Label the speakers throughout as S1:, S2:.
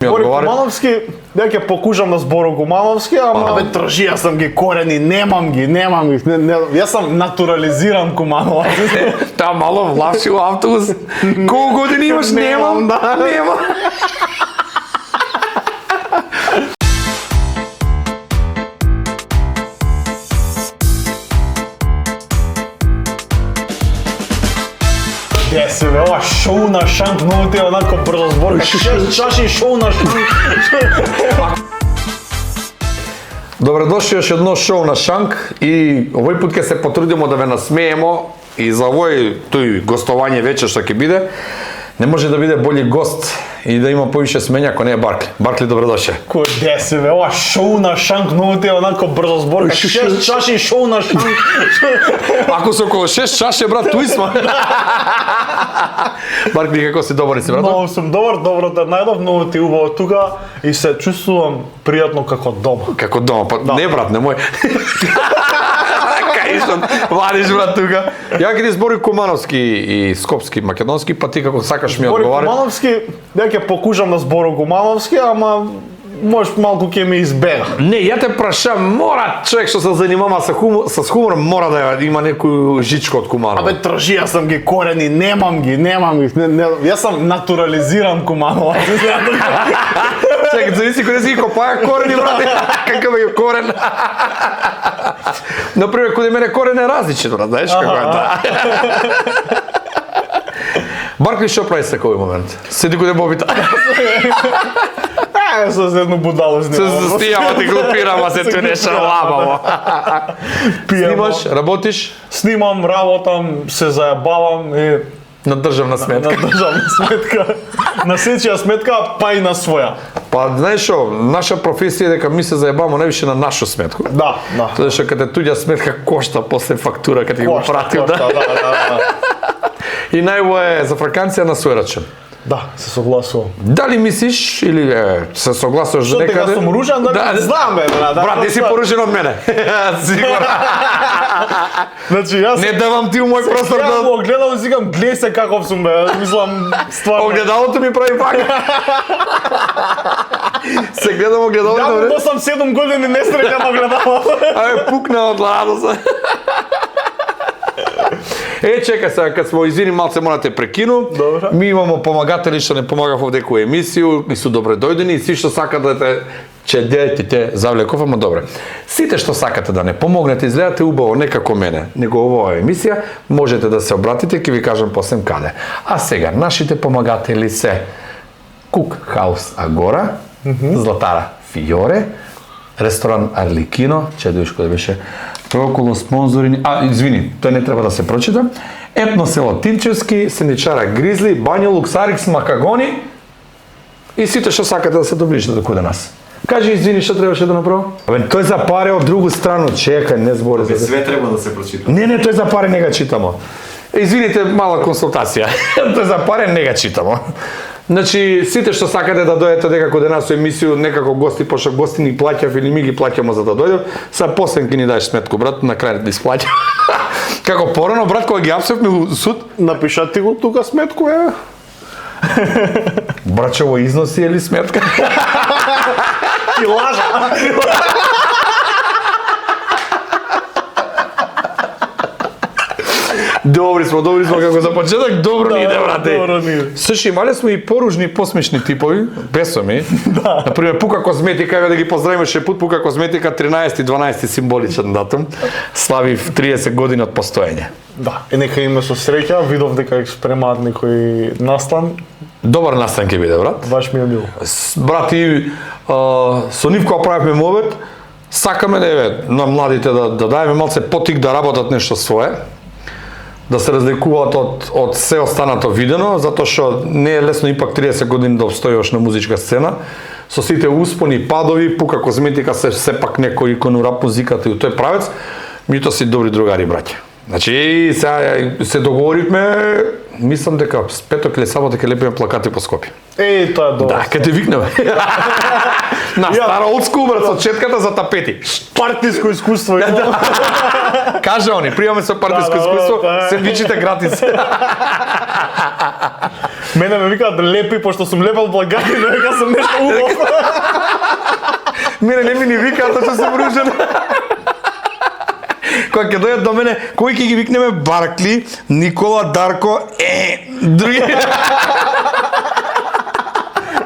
S1: Збори кумановски, ја ќе покушам да зборам кумановски, ама бе тржи, јас сам ги корени, немам ги. Јас сам натурализиран куманов.
S2: Та мало влаши во автобус. Колку години имаш? Немам.
S1: Се бе, ова шоу на Шанк, многу те онако брзо зборка. 6 чаши шоу на Шанк.
S2: Добредошли још едно шоу на Шанк и овој пат ќе се потрудимо да ве насмеемо и за овој тој гостовање вечер што ќе биде. Не може да биде бољи гост и да има повише смења ако не е Баркли. Баркли, добредоше.
S1: Кој се бе, ова шоу на Шанк, многу те онако брзо зборка. 6 чаши шоу на Шанк.
S2: Ако се околу 6 чаши, брат, туј сме. Баркли, како си, добар си, брат?
S1: Многу сум добро те најдов, многу ти убаво тука и се чувствувам пријатно како дома.
S2: Како дома, па да. Не брат, немој. Кај вадиш брат тука. Ја ќе ти збори кумановски и скопски, македонски, па ти како сакаш ми одговари.
S1: Збори кумановски, ја ќе покушам да зборам кумановски, ама можеш малку ќе ме избега.
S2: Не, ја те прашам, мора човек што се занимава со хумор, мора да има некој жичко од куманов.
S1: Абе тржи, јас сам ги корени, немам ги. Јас сам натурализиран куманов.
S2: Чекај, зависи кој си копаја корени, брат. Какав е корен? Например, кога мене корен е различен, брат, знаеш како е да. Баркли, што прави се кој момент? Седи каде бобита.
S1: Со едно будало снимам.
S2: Се стијава ти глупирама, се tu неша лабаво. Снимаш, работиш?
S1: Снимам, работам, се зајабавам и
S2: на државна сметка.
S1: На државна сметка. На сечија сметка, па и на своја.
S2: Па, знаеш што, наша професија е дека ми се зајабаваме највише на нашу сметку.
S1: Да.
S2: Тоа што каде туѓа сметка кошта после фактура каде го пратил, да. И најво е за фраканција на свој рачун.
S1: Да, се согласувам.
S2: Дали мислиш или се согласуваш за некаде?
S1: Што дека сум ружан, да знам бе, брат.
S2: Брат, ти си поружен од мене. Сигурно.
S1: Значи јас
S2: не давам ти у мој простор да.
S1: Ја го гледам и сикам, гледај се каков сум бе. Мислам стварно.
S2: Огледалото ми прави пак. Се гледам огледалото.
S1: Ја го сам 7 години не среќам огледало.
S2: Ајде пукна од ладоса. Чекај сега, кад смо извини малце мора те прекину.
S1: Добре.
S2: Ми имамо помагатели што не помагав во некоја емисију и су добре дојдени и сви што сакат да те те завлеков, ама добре. Сите што сакате да не помогнете, изгледате убаво, не како мене, него оваа емисија, можете да се обратите, ќе ви кажам после каде. А сега, нашите помагатели се Кук Хаус Агора, Златара Фијоре, ресторан Арликино, чедуиш кој беше околу спонзори, извини, тој не треба да се прочита. Етно село Тинчевски, сендичара Гризли, Бања Луксарикс, Макагони и сите што сакате да се доближите до каде нас. Кажи, извини, што требаше да направам? Абе, тој за паре од другу страну, чекај, не збори за
S3: све треба да се прочита.
S2: Не, тој за паре не га читамо. Извините, мала консултација. Тој за паре не га читамо. Значи, сите што сакате да дојдете дека каде нас со емисију некако гости, пошто гости ни плаќав или ми ги плаќаме за да дојдем, са после ќе ни даеш сметку, брат, на крај да исплаќам. Како порано, брат, кога ги апсевме у суд,
S1: напишат ти го тука сметку, е.
S2: Браче, во износи или сметка?
S1: Ти лажа.
S2: Добри смо како за почеток, добро ни иде, брате.
S1: Добро ни иде.
S2: Слушай, имале сме и поружни и посмешни типови, бесоми.
S1: Да.
S2: Например, Пука Козметика, да ги поздравиме ше пут, Пука Козметика, 13-12 символичен датум, слави 30 години од постоење.
S1: Да, и нека име со среќа, видов дека спремаат некој настан.
S2: Добар настан ќе биде, брат.
S1: Баш ми е мил.
S2: Брат, и со нив кога правевме мовет, сакаме на младите да даеме малце потик да работат нешто свое, да се разликуваат од се останато видено, затоа што не е лесно ипак 30 години да обстојаш на музичка сцена. Со сите успони, падови, Пука Козметика се сепак некој икон у рап музиката и у тој правец, меѓутоа си добри другари, браќа. Значи, сега се договоривме, мислам дека петок или сабота ќе лепиме плакати по Скопје.
S1: Тоа е добро.
S2: Да, ќе те викнеме. На стара олдскул, брат, со четката за тапети.
S1: Партиско искуство има.
S2: Кажа они, пријаме со партиско искуство, сендвичите гратис.
S1: Мене ме викаат лепи, пошто сум лепал благање, но дека сум нешто убав.
S2: Мене не ми ни викаат, што сум ружен. Кога ќе дојдат до мене, кој ќе ги викнеме Баркли, Никола, Дарко, други.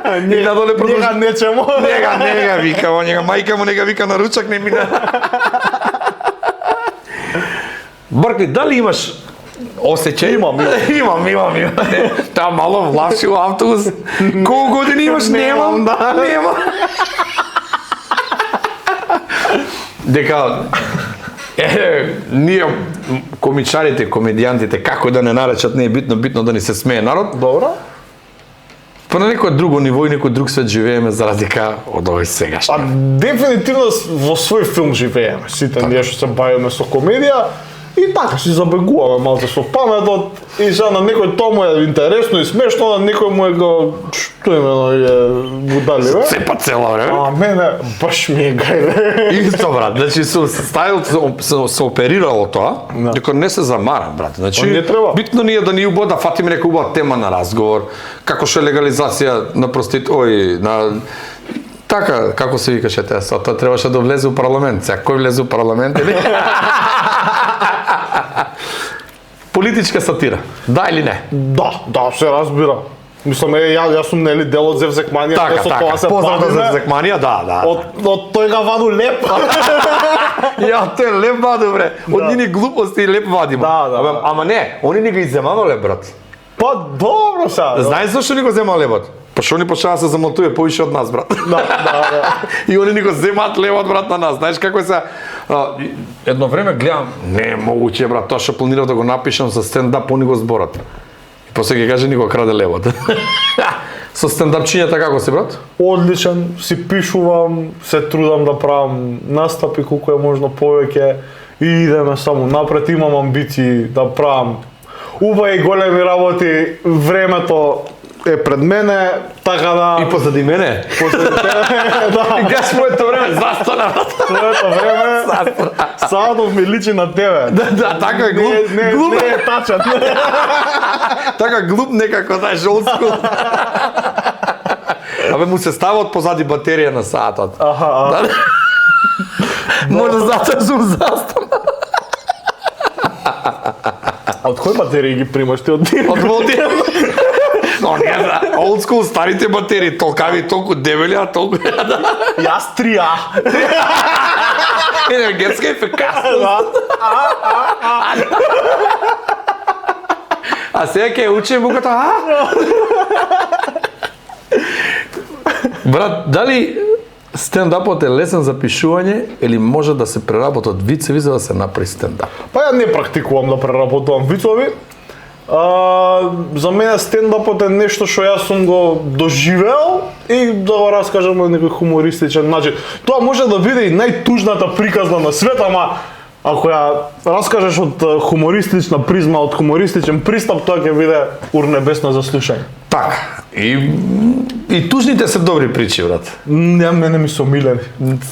S1: Нега нечемо.
S2: Нега вика, онега мајка му нега вика на ручак, не мина. Баркли, дали имаш осеќај? Имам. Таа мало влавши во автобус. Колку години имаш? Немам. Дека ние комичарите, комедијантите, како да не наречат, не е битно да ни се смее народ.
S1: Добро.
S2: Па на некој друго ниво и некој друг свет живееме за разлика од овој сегашни.
S1: Дефинитивно во свој филм живееме. Сите ние што се бавиме со комедија и така си забегуваме малку со паметот и за на некој тоа му е интересно и смешно, на некој му е го што будали, бе?
S2: Цепа цело време.
S1: А мене баш ми е гајле.
S2: Исто, брат, значи со стајлот се оперирало тоа, дека не се замара, брат. Значи битно ни е да ни убава, да фатиме нека убава тема на разговор, како што е легализација на на така, како се викаше тоа, тоа требаше да влезе у парламент. Сега кој влезе у парламент или? Политичка сатира. Да или не?
S1: Да, се разбира. Мислам, јас сум нели дел од Зевзекманија,
S2: така. Поздрав за Зевзекманија, да.
S1: Од тој га ваду леп.
S2: Ја, тој леп ваду, бре. Од нини глупости и леп вадимо.
S1: Да.
S2: Ама не, они ни го иземано леп, брат.
S1: Па добро са.
S2: Знаеш зашто ни го зема лебот? Па што они почнаа да се замотуе повише од нас, брат.
S1: Да.
S2: И они ни го земаат левот, брат, на нас. Знаеш како се едно време гледам, не е могуќе, брат, тоа што планирав да го напишам за стендап, они го зборат. И после ќе каже ни го краде левот. Со стендапчињата како си, брат?
S1: Одличен, си пишувам, се трудам да правам настапи колку е можно повеќе и идеме само напред, имам амбиции да правам убави големи работи, времето е пред мене, така да...
S2: И позади мене?
S1: Позади тебе, да.
S2: И гаш моето време застана.
S1: Твоето време, Саатов ми личи на тебе.
S2: Да, така е глуп.
S1: Не е тачат.
S2: Така глуп некако, знаеш, old school. Абе, му се става од позади батерија на Саатот. Може затоа сум застана.
S1: Од кој батерии ги примаш ти од тие?
S2: Од Волтија. Но не, old school, старите батерии, толкави, толку дебели, а толку...
S1: Јас 3А.
S2: Енергетска ефикасност. А сега ќе учим буката Брат, дали стендапот е лесен за пишување или може да се преработат вицеви за да се направи стендап?
S1: Па ја не практикувам да преработувам вицови. За мене стендапот е нешто што јас сум го доживеал и да го раскажам на некој хумористичен начин. Тоа може да биде и најтужната приказна на свет, ама ако ја раскажеш од хумористична призма, од хумористичен пристап, тоа ќе биде урнебесно за слушање.
S2: Така. И тужните се добри причи, брат.
S1: Не, мене ми се омилени.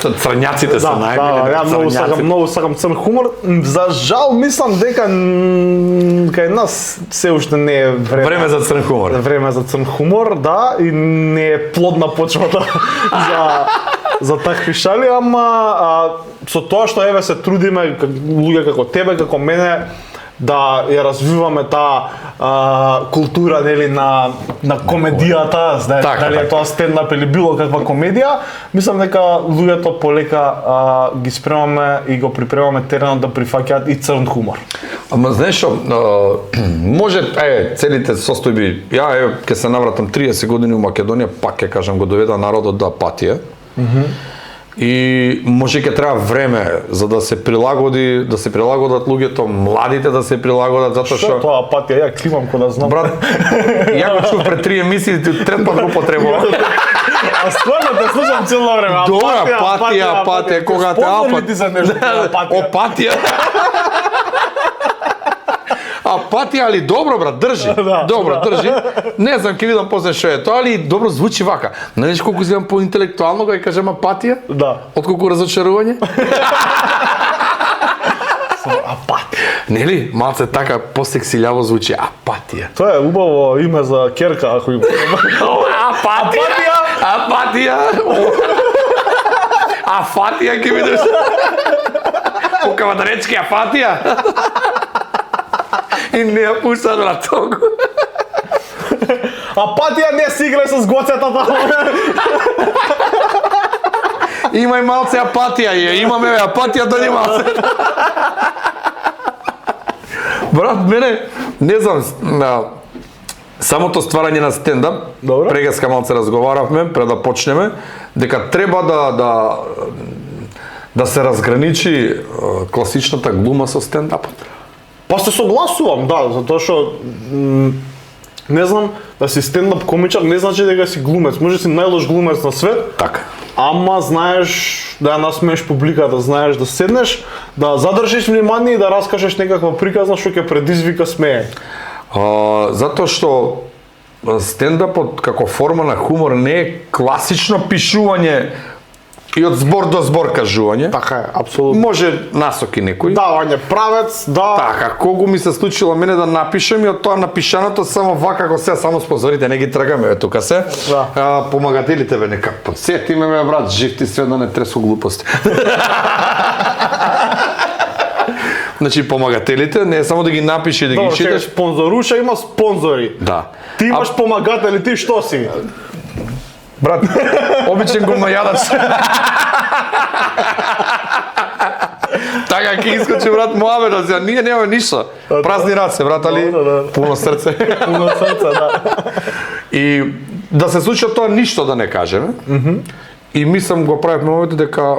S2: Црњаците се најмилени.
S1: Ја многу сакам црн хумор. За жал мислам дека кај нас се уште не е
S2: време за црн хумор.
S1: Време за црн хумор, да, и не е плодна почвата за такви шали, ама со тоа што еве се трудиме луѓе како тебе, како мене, да ја развиваме таа култура, нели, на комедијата, знаеш, дали е тоа стендап или било каква комедија, мислам дека луѓето полека ги спремаме и го припремаме теренот да прифаќаат и црн хумор.
S2: Ама знаеш што, може целите состојби, ја ќе се навратам 30 години у Македонија, пак ќе кажам го доведа народот до апатија. И може ќе треба време за да се прилагодат луѓето, младите да се прилагодат, затоа што
S1: тоа апатија, ја климам кога знам.
S2: Брат, ја го чув пред 3 емисии, трет пат го потребувам.
S1: А стварно те слушам цело време.
S2: Апатија, кога те
S1: апатија.
S2: Апатија, али добро, брат, држи. Добро, држи. Не знам, ќе видам после што е тоа, али добро звучи вака. Знаеш колку изгледам по-интелектуално кога ќе кажем апатија?
S1: Да.
S2: Отколку разочарување?
S1: Апатија.
S2: Нели? Малце така посексилјаво звучи. Апатија.
S1: Тоа е убаво име за керка, ако има.
S2: Апатија! Апатија! Афатија ќе видиш. Покава да речки апатија. И не ја пушта на тог.
S1: Апатија не си играе с гоцетата.
S2: Имај малце апатија, имаме апатија да нема. Брат, мене, не знам, самото стварање на стендап, прегаска малце разговаравме пред да почнеме, дека треба да се разграничи класичната глума со стендапот.
S1: Па се согласувам, да, затоа што не знам, да си стендап комичар не значи дека си глумец, може си најлош глумец на свет.
S2: Така.
S1: Ама знаеш да ја насмееш публиката, знаеш да седнеш, да задржиш внимание и да раскажеш некаква приказна што ќе предизвика смеење.
S2: Затоа што стендапот како форма на хумор не е класично пишување и од збор до збор кажување.
S1: Така е, апсолутно.
S2: Може насоки некој.
S1: Давање правец, да.
S2: Така, колку ми се случило мене да напишем и од тоа напишаното само вака како се, само спозорите, не ги тргаме тука се.
S1: Да.
S2: Помагателите бе нека подсетиме ме брат, жив ти све да не тресу глупости. Значи помагателите не е само да ги напиши да ги читаш.
S1: Спонзоруша има спонзори.
S2: Да.
S1: Ти имаш помагатели, ти што си?
S2: Брат, обичен гумајадач. Така ќе искочи брат муабетот, сега ние немаме ништо. Празни раце, брат, али пуно срце.
S1: Пуно срце, да.
S2: И да се случи тоа ништо да не кажеме. И мислам го правев моментот дека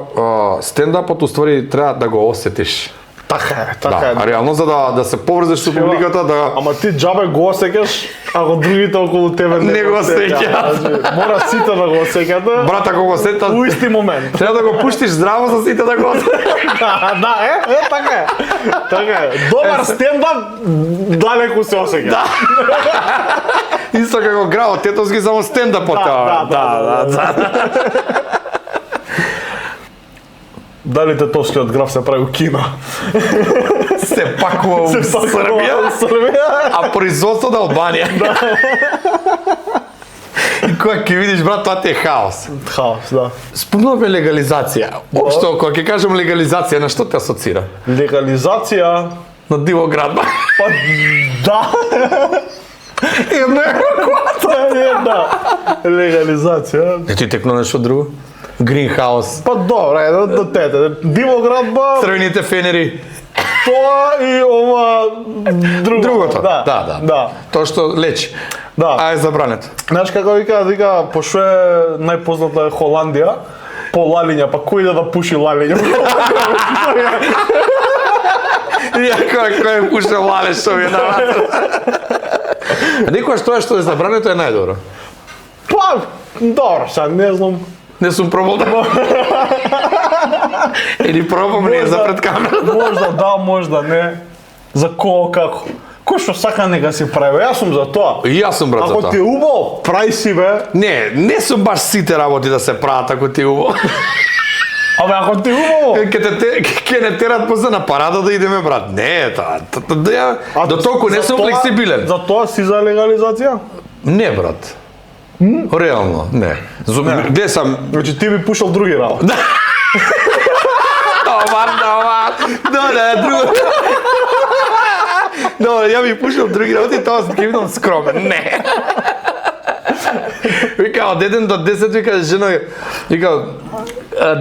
S2: стендапот уствари треба да го осетиш.
S1: Така е, така е.
S2: Да, реално за да се поврзеш со публиката, да...
S1: Ама ти џабе го осеќаш, ако другите околу тебе
S2: не го осеќаат.
S1: Мора сите да го осеќат.
S2: Брат, ако го осетат...
S1: У исти момент.
S2: Треба да го пуштиш здраво за сите да го осетат.
S1: Да, така е. Така е. Добар стендап далеку се осеќа.
S2: Да. Исто како Грао Тетовски, само стендапот.
S1: Да. Дали Тетовскиот граф се прави у кино?
S2: Се пакува у Србија, а производството да Албанија. И кога ќе видиш, брат, тоа ти е хаос.
S1: Хаос, да.
S2: Спомнуваме легализација. Општо, кога ќе кажем легализација, на што те асоцира?
S1: Легализација...
S2: На дивоградба.
S1: Па, да.
S2: Едно е рокото.
S1: Да. Легализација.
S2: Ти текно нешто друго? Гринхаус.
S1: Па добре, да тете. Дивоградба...
S2: Црвените фенери.
S1: Тоа и ова
S2: другото.
S1: Да.
S2: Тоа што лечи.
S1: Да.
S2: А е забрането.
S1: Знаеш како вика, пошто е најпозната Холандија, по лалиња, па кој да пуши лалиња?
S2: Кој пуша лале што ми е на Никогаш тоа што е забрането е најдобро.
S1: Па, добро, сега не знам.
S2: Не сум пробал да... Или пробам не за пред камерата.
S1: Можда да, можда не. За кого како. Кој што сака нека си прави, јас сум за тоа.
S2: И јас сум брат за тоа.
S1: Ако ти е убаво, прави си бе.
S2: Не сум баш сите работи да се прават ако ти е убаво.
S1: Абе, ако ти е убаво...
S2: Ке не терат после на парада да идеме, брат. Не, тоа... До толку не сум флексибилен.
S1: За тоа си за легализација?
S2: Не, брат. Реално, не. Где сам...
S1: Значи ти би пушал други работи.
S2: Друго. Ја би пушал други работи, тоа ќе бидам скромен. Не. Вика, од 1 до 10, вика, жена, вика,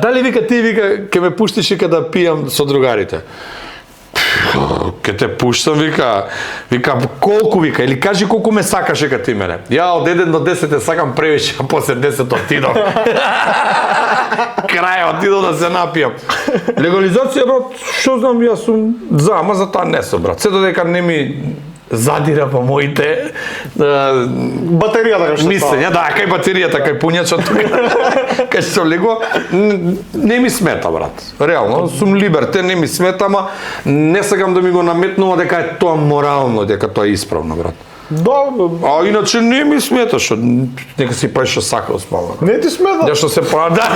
S2: дали вика ти, вика, ке ме пуштиш, вика, да пијам со другарите? Ке те пуштам, вика, колку, вика, или кажи колку ме сакаш, вика ти мене. Ја од 1 до 10 те сакам превише, а после 10 отидов. Крај, отидов да се напијам. Легализација, брат, што знам, јас сум за, ама за тоа не сум, брат. Се додека не ми задира по моите
S1: батеријата како што
S2: мислења, да, кај батеријата, кај пуњачот тука, кај што лего, не ми смета, брат. Реално, сум либертен, не ми смета, ама не сакам да ми го наметнува дека е тоа морално, дека тоа е исправно, брат.
S1: Да,
S2: а иначе не ми смета, што нека си прави што сака оспава.
S1: Не ти смета?
S2: Да, што се прави, да.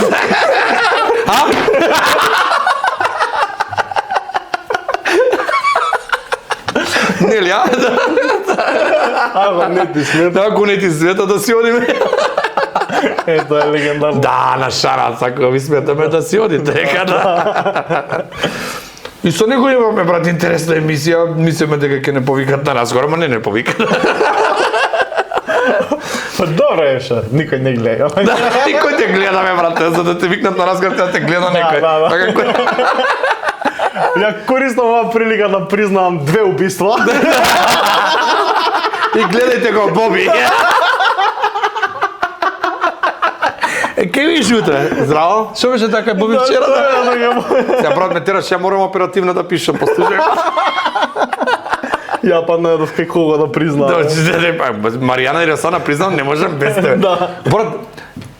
S2: нели, а?
S1: Ако не ти смета.
S2: Ако не ти света да си одиме.
S1: Тоа е легендарно.
S2: Да, на шарат, ако ви сметаме да си одите, дека да. И со него имаме, брат, интересна емисија, мислиме дека ќе не повикат на разговор, ама не повикат.
S1: Па добро еше, никој не гледа.
S2: Да, никој те гледаме, брате, за да те викнат на разговор, да те гледа некој.
S1: Да.
S2: Така кој...
S1: Ја користам оваа прилика да признавам 2 убиства.
S2: И гледајте го, Боби. Ке ви утре? Здраво? Што беше така Боби вчера? Сега брат ме тераш, ја морам оперативно да пишам, послушај.
S1: Ја падна да кај кого да признавам.
S2: Маријана и Росана признам, не можам без тебе.
S1: Да.
S2: Брат,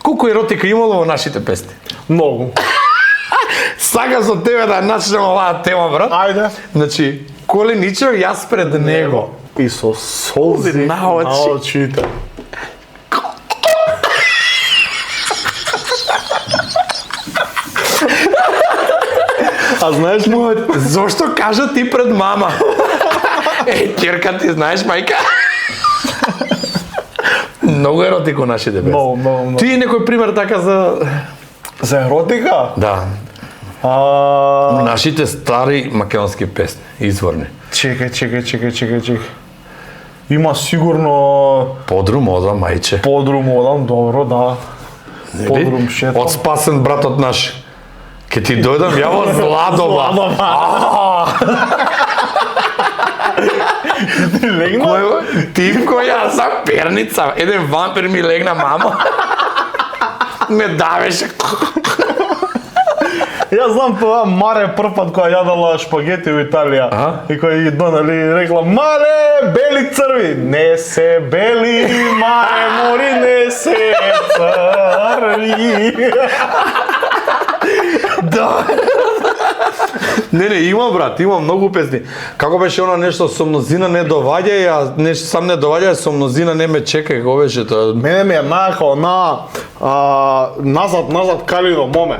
S2: колку еротика имало во нашите песни?
S1: Многу.
S2: Сакам со тебе да начнем оваа тема, брат.
S1: Ајде.
S2: Значи, Коленичев, јас пред него.
S1: И со солзи
S2: на очите.
S1: А знаеш ли?
S2: Зошто кажа ти пред мама? Ќерка, ти знаеш, мајка? Многу еротико нашите песни.
S1: Многу.
S2: Ти некој пример така
S1: За еротика?
S2: Да. Нашите стари македонски песни, изворни.
S1: Чекај. Има сигурно
S2: Подрум одам, мајче.
S1: Подрум одам, добро, да. Подрум шетам.
S2: Од спасен братот наш. Ке ти дојдам ја во Зладова.
S1: Легна?
S2: Ти кој ја за перница, еден вампир ми легна, мамо. Ме давеше.
S1: Јас знам тоа Маре прв пат која јадала шпагети во Италија. И кој ги донали рекла Маре, бели црви. Не се бели, Маре, мори не се црви.
S2: Да. Не, има брат, има многу песни. Како беше она нешто со мнозина не доваѓај, а нешто сам не доваѓај, со мнозина не ме чекај, како беше тоа?
S1: Мене ми е најако на назад Калино моме.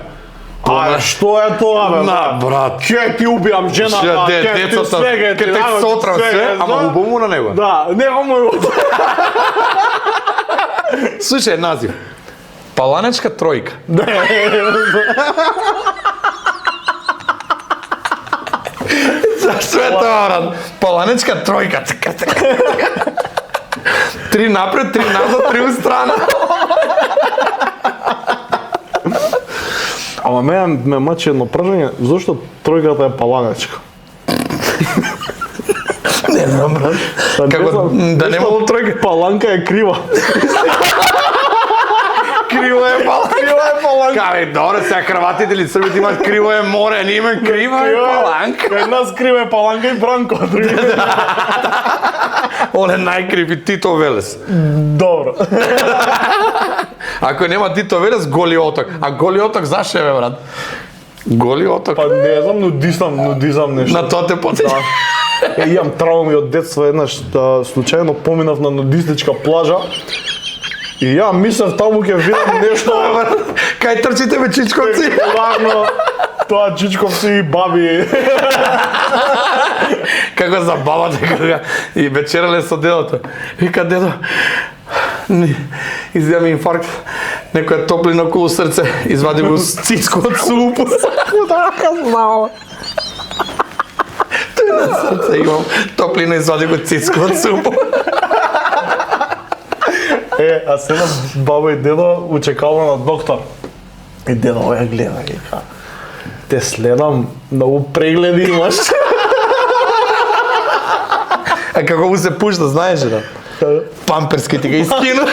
S1: А што е тоа, бе?
S2: На, брат.
S1: Ќе ти убијам жената, ќе ти свега,
S2: ќе те сотрам све, ама убаво на него.
S1: Да, него му.
S2: Слушај, назив. Паланечка тројка. Зашто е тоа, брат? Паланечка тројка. Три напред, три назад, три устрана.
S1: Ама мене ме мачи едно прашање, зошто тројката е паланечка?
S2: Не знам, брат. Како да немало тројка?
S1: Паланка е крива.
S2: Криво е паланка. Кај, добре, сега хрватите или србите имат криво е море, ние имаме крива е паланка.
S1: Кај нас крива е паланка и Бранко.
S2: Он е најкрив и Тито Велес.
S1: Добро.
S2: Ако нема Тито Велес, Голи оток. А Голи оток зашто е, брат? Голи оток.
S1: Па не знам, нудизам нешто.
S2: На тоа те потече.
S1: Имам трауми од детство, еднаш случајно поминав на нудистичка плажа. И ја мислев таму ќе видам нешто.
S2: Кај трчите бе чичковци?
S1: Ладно, тоа чичковци и баби.
S2: Како за бабата кога и вечерале со дедото. Вика дедо, изјава ми инфаркт, некоја топлина околу срце, извади го цицко од супу.
S1: Куда знao?
S2: Тој на срце имам топлина, извади го цицко од супу.
S1: А сега баба и дедо учекала на доктор. И дедо ја гледа и ка. Те следам, многу прегледи имаш.
S2: А како му се пушта, знаеш ли? Памперски ти ga искину.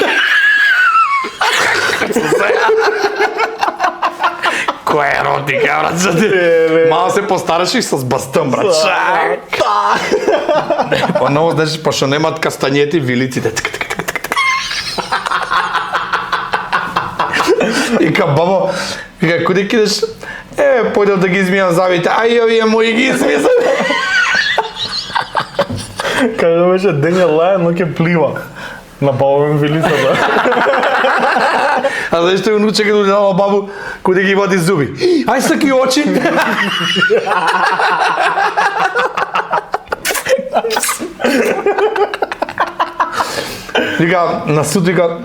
S2: Која еротика, брат, за ти? Мало се постараш и с бастън, брат. Чак! По-ново, знаеш, пошто немат кастанјети, вилиците. И ка баба, вика, куди кидеш? Појдев да ги измијам завите. Ај, овие мои ги измислам.
S1: Како беше дење лаја, но ќе плива. На баба ми вилицата.
S2: А знаеш што внуче като дала бабу, куди ги води зуби? Ај саки очи! Вика, на суд вика,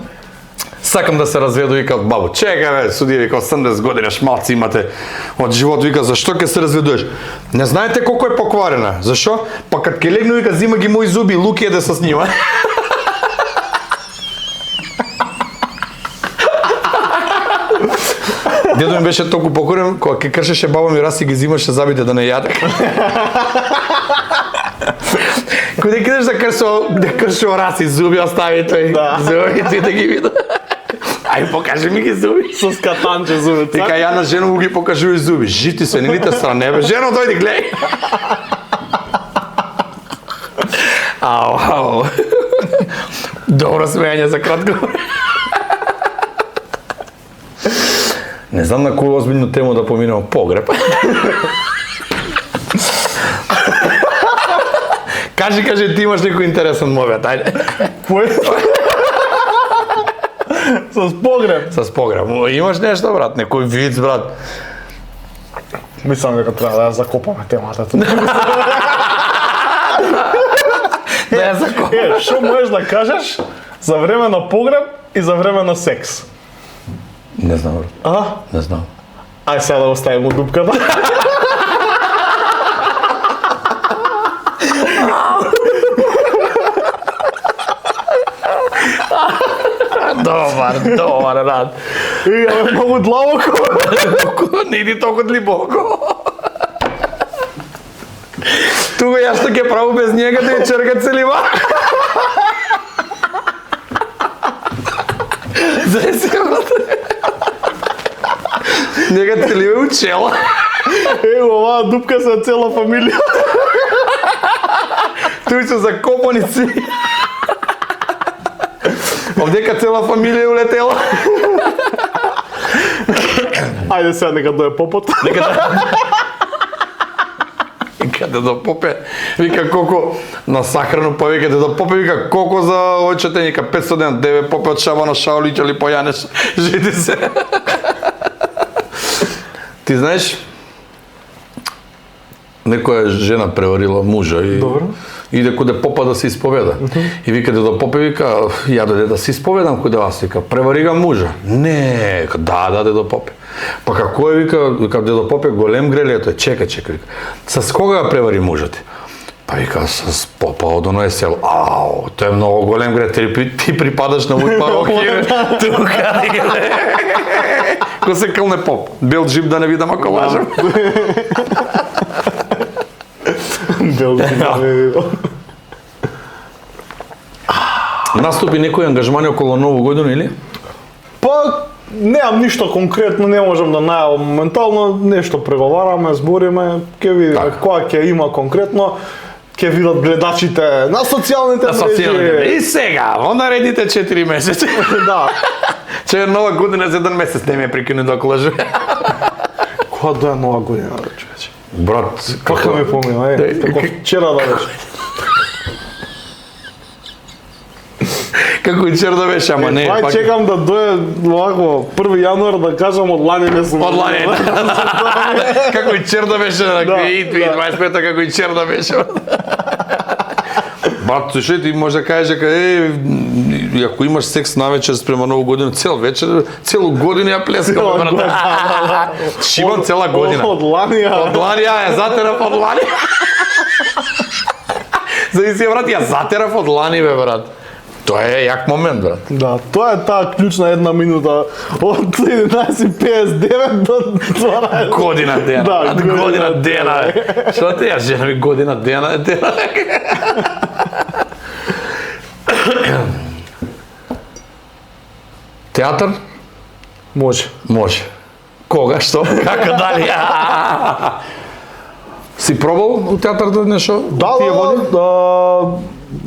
S2: сакам да се разведу, вика, од бабу. Чекај бе, судија, вика, 80 години шмалци имате од живот, вика, зашто ќе се разведуваш? Не знаете колку е покварена. Зашо? Па кад ќе легну, вика, зима ги мои зуби, Луки еде со снима. Дедо ми беше толку покорен, кога ќе кршеше баба ми раси ги зимаше забите да не јаде. Кога идеш да кршо раси зуби, остави тој зуби да ги види. Ај покажи ми ги зуби.
S1: Со скатанче зуби.
S2: Вика, ја на жена му ги покажувај зуби. Жити се, не те стран, не бе. Жено, дојди, гледај. Ау. Добро смејање за кратко. Не знам на која озбилна тема да поминемо, погреб. Кажи, ти имаш некој интересен мовет, ајде.
S1: С погреб.
S2: С погреб. Имаш нешто, брат, некој виц, брат.
S1: Мислам дека треба да ја закопаме темата.
S2: Да ја закопаме.
S1: Што можеш да кажеш за време на погреб и за време на секс?
S2: Не знам, брат. Не знам.
S1: Ај сега да оставим дупката.
S2: Добар, рад.
S1: Е, многу длабоко.
S2: Не иди толку длибоко. Тука ја што ќе праву без njega да ја черка целива. Зајсе, брат. Njega целива учела.
S1: Е, оваа дупка се цела фамилија.
S2: Туи се закопаници. Овдека цела фамилија улетела.
S1: Ајде сега нека дое попот.
S2: Нека дедо Попе, вика колку на сахрано, па вика дедо Попе, вика колку за ојчете, вика 500 ден, 9 Попе од Шабана Шаолич или појанеш, жити се. Ти знаеш, некоја жена преварила мужа и иде куде Попа да се исповеда. И вика дедо Попе, вика, ја дојде да се исповедам куде вас, вика, превари ga мужа. Не, да, дедо Попе. Па како е, вика дедо Попе, голем грелето е, чека, вика. С кога ја превари мужот? Па вика, с Попа од оној сел. Ау, тој е многу голем грел, ти припадаш на мој парохија. Тука, ко се кълне Поп, бел джип да не видам ако лажам. Наступи некој ангажмани околу Нову година, или?
S1: Па, немам ништо конкретно, не можам да најавам моментално, нешто преговараме, збориме, ќе видиме која ќе има конкретно, ќе видат гледачите на социјалните мрежи.
S2: И сега, во наредните 4 месеци.
S1: Да.
S2: Че Нова година за 1 месец не ме прекину да клажу.
S1: Која да е Нова година, човече?
S2: Брат,
S1: Како ми помина, како вчера да беше.
S2: Како вчера да беше, ама не.
S1: Ај чекам да дое овако 1 јануар да кажам од лани не сум.
S2: Од лани. Како вчера да беше, и 2025 како вчера да беше. Брат, слушај, ти може да кажеш дека ако имаш секс навечер спрема Нову година, цел вечер, целу година ја плескам, брат. Шибан цела година.
S1: Од лани
S2: ја затерав од лани. Зависи, брат, ја затерав од лани, бе, брат. Тоа е јак момент, брат.
S1: Да, тоа е таа клучна 1 минута од 11:59 до 12.
S2: Година дена.
S1: Да,
S2: година дена. Што ти ја жена ми година дена? Театар?
S1: Може.
S2: Кога, што? Како дали? Си пробал у театар да нешто?
S1: Да,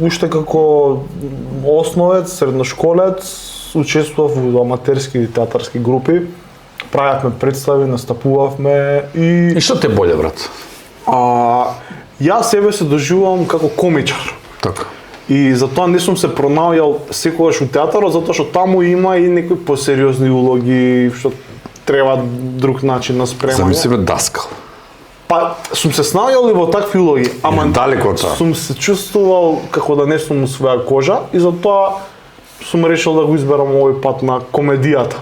S1: уште како основец, средношколец, учествував во аматерски театарски групи, правевме представи, настапувавме
S2: И што те боле, брат?
S1: Јас себе се доживувам како комичар.
S2: Така.
S1: И затоа не сум се пронаоѓал секогаш у театарот, затоа што таму има и некои посериозни улоги, што треба друг начин на спремање.
S2: Замислиме даскал.
S1: Па, сум се снаоѓал и во такви улоги, ама
S2: далеко од тоа.
S1: Сум се чувствувал како да не сум у своја кожа и затоа сум решил да го изберам овој пат на комедијата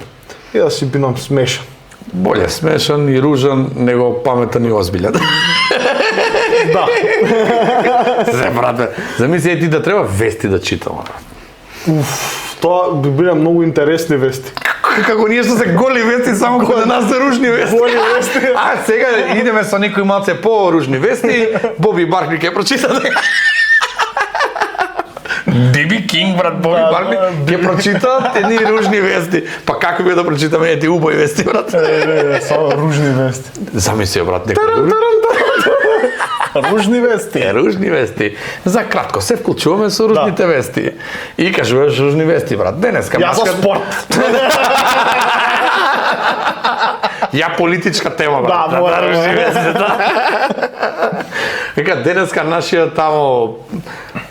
S1: и да си бидам смешен.
S2: Боле смешан и ружан него паметен и озбилен.
S1: Да.
S2: Се брате, замисли ти да треба вести да читам.
S1: Тоа би биле многу интересни вести.
S2: Како ние што се голи вести, само кога нас се ружни вести.
S1: Голи вести.
S2: А сега идеме со некои малце по-ружни вести, Боби Баркли ќе прочита. Биби Кинг, брат, Боби Баркли ќе прочита едни ружни вести. Па како би да прочитаме ети убави вести, брат?
S1: Само ружни вести.
S2: Замисли, брат, некој
S1: Ружни вести.
S2: Ружни вести. За кратко се вклучуваме со ружните вести. И кажуваш ружни вести, брат. Денеска
S1: Јас за спорт.
S2: Ја политичка тема, брат.
S1: Да,
S2: ружни вести. Вика, денеска нашиот тамо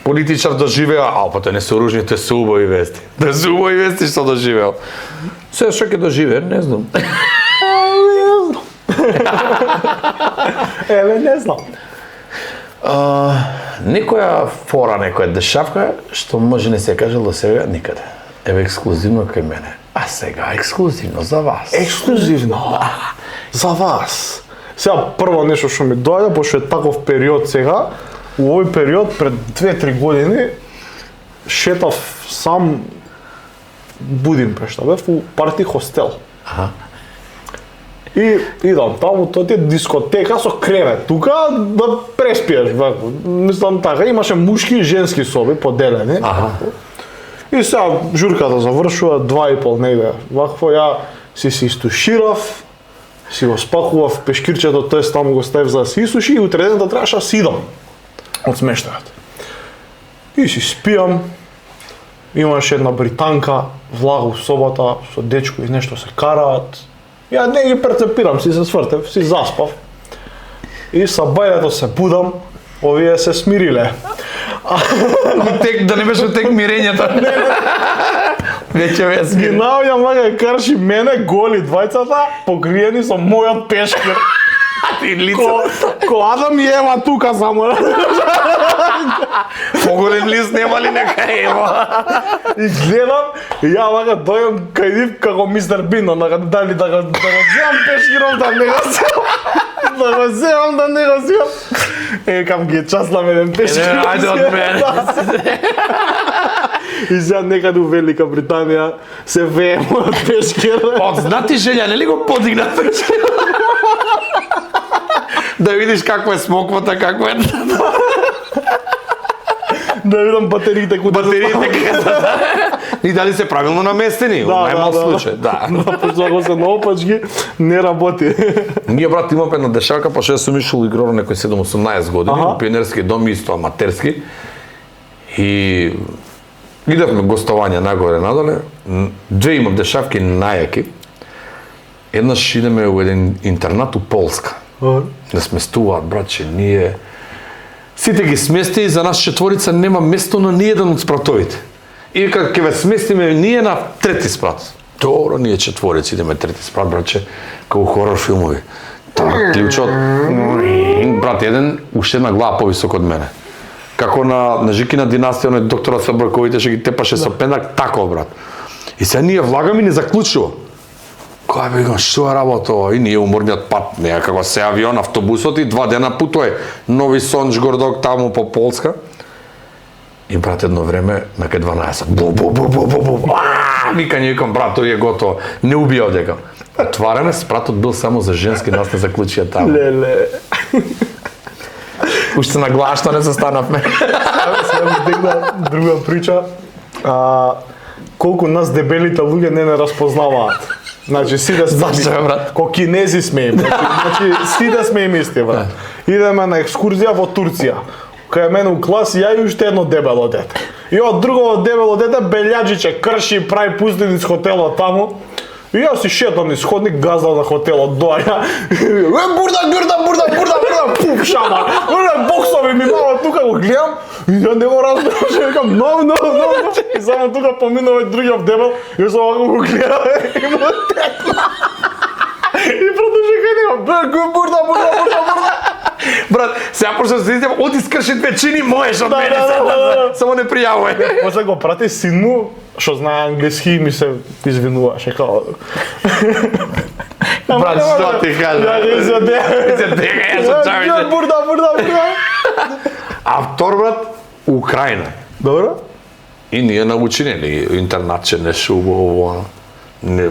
S2: политичар доживеа, па тоа не се ружни, тоа се убави вести. Тоа се убави вести што доживеал. Се што ќе доживее, не знам.
S1: Еве, не знам.
S2: Некоја фора, некоја дешавка, што може не се каже до сега никаде. Еве ексклузивно кај мене. А сега ексклузивно за вас.
S1: Ексклузивно. За вас. Сега прво нешто што ми доаѓа, пошто е таков период сега, у овој период пред 2-3 години шетав сам Будимпешта, бев у парти хостел.
S2: Аха.
S1: И идам таму, тоа ти е дискотека со кревет. Тука да преспиеш, вако. Мислам така, имаше мушки и женски соби поделени.
S2: Аха.
S1: И сега журката завршува 2:30 негде. Вакво ја си истуширав, си го спакував пешкирчето, тоест таму го ставив за да се исуши и утре денот требаше да си идам од смештајот. И си спиам. Имаше една британка, влага у собата со дечко и нешто се караат. Ја не ги перцепирам, си се свртев, си заспав. И са бајлето се будам, овие се смириле.
S2: Тек, да не беше тек мирењето. Веќе ве
S1: Ги
S2: смири.
S1: наоѓам вака карши мене голи двајцата, покриени со мојот пешкир.
S2: Ти лица.
S1: Ко Адам и Ева тука само.
S2: Поголем лист нема ли нека ева?
S1: И гледам, и ја вака дојам кај нив како мистер Бин, онака дали да го земам пешкиров, да не го земам. Да го земам, да не го земам. Кам ги часлам еден пешкир.
S2: Ајде од мене.
S1: И сега некаде у Велика Британија се вее мојот пешкир.
S2: Од знати желја, нели го подигна пешкир? Да видиш како е смоквата, како е.
S1: Да видам батериите куде
S2: И дали се правилно наместени, во најмал случај, да.
S1: Пошто ако се наопачки, не работи.
S2: Ние, брат, имаме една дешавка, па што сум ишол играл некој 7-18 години,
S1: Аха.
S2: у пионерски дом, исто аматерски. И идевме гостување нагоре надоле. Две имам дешавки најаки. Еднаш идеме у еден интернат у Полска. Да сместуваат, братче, ние... Сите ги смести и за нас четворица нема место на ниеден од спратовите. И како ќе ве сместиме ние на трети спрат. Добро, ние четворици идеме трети спрат, братче, како хорор филмови. Таа клучот, брат, еден уште една глава повисок од мене. Како на Жикина династија, оној докторот со брковите што ги тепаше со пендак, тако, брат. И сега ние влагаме и не заклучува. Кај бе, што е работа ова? И ние уморниот пат, некако се авион, автобусот и 2 дена путој. Нови Сонч, Гордок, таму по Полска. И брат, едно време, на кај 12, бу. Викање, викам, брат, тој е готово. Не убија одека. Отварене, спратот бил само за женски, нас не заклучија таму.
S1: Леле.
S2: Уште на глава што не се станавме.
S1: Сега ми текна друга прича. Колку нас дебелите луѓе не распознаваат. Значи, сите сме...
S2: Зашто бе, брат?
S1: Ко кинези сме им. Значи, сите сме им исти, брат. Идеме на екскурзија во Турција. Кај мене у клас ја и уште едно дебело дете. И од друго дебело дете белјаджиче крши, прави пусти низ хотелот таму. И јас си шетам низ ходник, газда на хотелот, доаѓа. Бурда, пуф, шама. Боксови ми мама тука го гледам. И ја не го разбирам, викам, no. И само тука поминува другиот дебел. И јас овако го гледам и му текна. И продолжи кај него, бурда.
S2: Брат, сега пошто се изјава, оди скрши две чини, моеш од мене,
S1: Да.
S2: само не пријавувај.
S1: После го прати син му, што знае англиски ми се извинуваше као.
S2: Брат, што ти кажа?
S1: Ја се
S2: Дека ја со чавите.
S1: Бурда.
S2: А втор брат, Украина.
S1: Добро?
S2: И ние научени ли интернатче нешто убаво. Не